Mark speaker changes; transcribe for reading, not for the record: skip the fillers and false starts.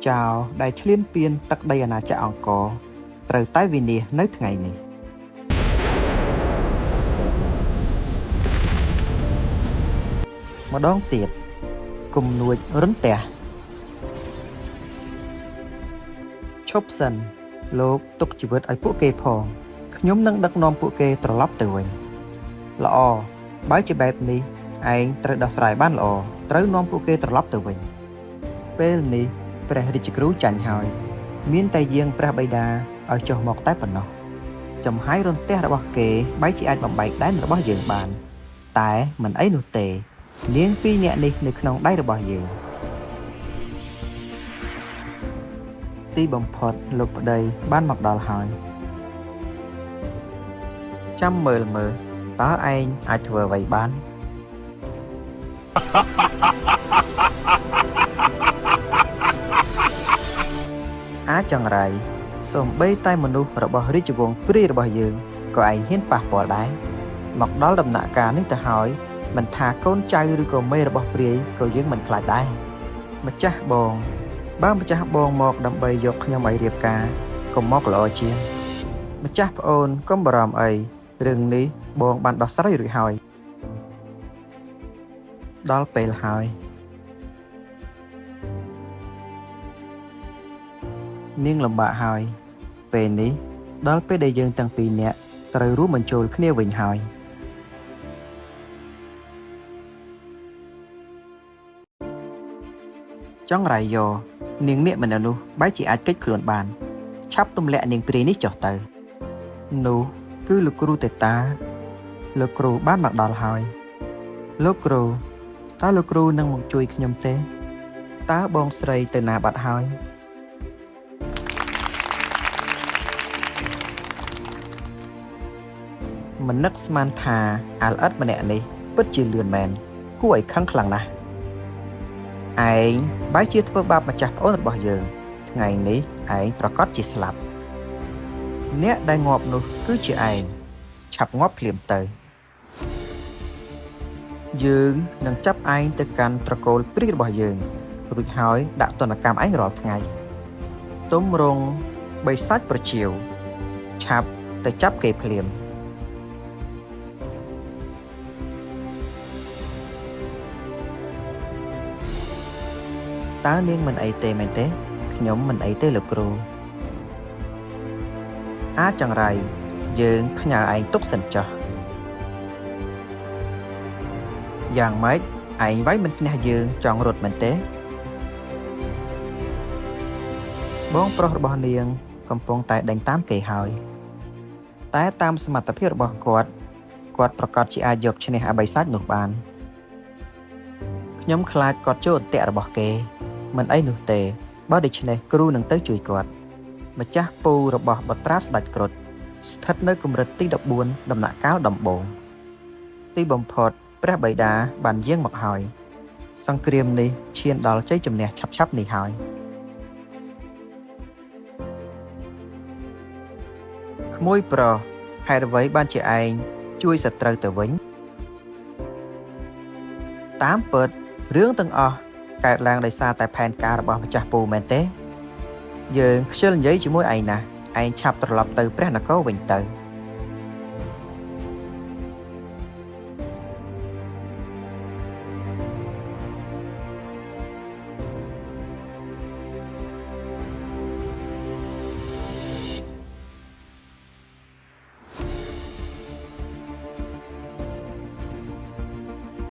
Speaker 1: ចៅដែលឈ្លានពានទឹកដីអាណាចក្រអង្គរត្រូវតែវិនាសនៅថ្ងៃនេះម្ដងទៀតគំនួចរន្ទះឈប់សិនលោកទុកជីវិតឲ្យពួកគេផងខ្ញុំនឹងដឹកនាំពួកគេត្រឡប់ទៅវិញល្អបើជាបែបនេះឯងត្រូវដោះស្រាយបានល្អត្រូវនាំពួកគេត្រឡប់ទៅវិញពេលនេះព្រះរាជគ្រូចាញ់ហើយមានតែយាងព្រះបិតាឲ្យចុះមកតែប៉ុណ្ណោះចំហាយរន្ទះរបស់គេបែរជាអាចបំបែកដែនរបស់យើងបានតែមិនអីនោះទេនាងពីរនាក់នេះនៅក្នុងដៃរបស់យើងទីបំផុតលោកប្តីបានមកដល់ហើយចាំមើលតើឯងអាចធ្វើអ្វីបានអាចង្រៃសូម្បីតែមនុស្សរបស់រាជវង្សព្រាយរបស់យើងក៏ឯងហ៊ានប៉ះពាល់ដែរមកដល់ដំណាក់កាលនេះទៅហើយមិនថាកូនចៅឬក៏មេរបស់ព្រាយក៏យើងមិនខ្លាចដែរម្ចាស់បងបើម្ចាស់បងមកដើម្បីយកខ្ញុំឲ្យរៀបការក៏មកល្អជាងម្ចាស់ប្អូនកុំបារម្ភអីរឿងនេះបងបានដោះស្រាយរួចហើយដល់ពេលហើយនាងលំបាកហើយពេលនេះដល់ពេលដែលយើងទាំងពីរនាក់ត្រូវរួមបញ្ចូលគ្នាវិញហើយចង់រាយយោនាងនាគម្នាក់នោះបែរជាអាចគេចខ្លួនបានឆាប់ទម្លាក់នាងព្រាយនេះចុះទៅនោះគឺលោកគ្រូទេតាលោកគ្រូបានមកដល់ហើយលោកគ្រូតើលោកគ្រូនឹងមកជួយខ្ញុំទេតើបងស្រីទៅណាបាត់ហើយមិននឹកស្មានថាអាល្អិតម្នាក់នេះពិតជាលឿនមែនគួរឲ្យខឹងខ្លាំងណាស់ឯងបែរជាធ្វើបាបម្ចាស់ប្អូនរបស់យើងថ្ងៃនេះឯងប្រកាសជាស្លាប់អ្នកដែលងាប់នោះគឺជាឯងឆាប់ងាប់ភ្លាមទៅយើងនឹងចាប់ឯងទៅកាន់ត្រកូលព្រាយរបស់យើងរួចហើយដាក់ទណ្ឌកម្មឯងរាល់ថ្ងៃទុំរងបិសាចប្រជៀវឆាប់ទៅចាប់គេភ្លាមតើនាងមិនអីទេមែនទេខ្ញុំមិនអីទេលោកគ្រូអាចង្រៃយើងផ្ញើឯងទុកសិនចុះយ៉ាងម៉េចឯងវាយមិនឈ្នះយើងចង់រត់មែនទេបងប្រុសរបស់នាងកំពុងតែដេញតាមគេហើយតែតាមសមត្ថភាពរបស់គាត់ប្រកាសជាអាចយកឈ្នះអបិសាចនោះបានខ្ញុំខ្លាចគាត់ចូលអន្ទាក់របស់គេមិនអីនោះទេបើដូច្នេះគ្រូនឹងទៅជួយគាត់ម្ចាស់ពូរបស់បុត្រាស្ដេចគ្រុឌស្ថិតនៅកម្រិតទី14ដំណាក់កាលដំបូងទីបំផុតព្រះបិតាបានយាងមកហើយសង្គ្រាមនេះឈានដល់ជ័យជំនះឆាប់ៗនេះហើយក្មួយប្រុសហេតុអ្វីបានជាឯងជួយសត្រូវទៅវិញតាមពិតរឿងទាំងអស់កើតឡើងដោយសារតែផែនការរបស់ម្ចាស់ពូមែនទេយើងខ្ជិលនិយាយជាមួយឯងណាឯងឆាប់ត្រឡប់ទៅព្រះនគរវិញទៅ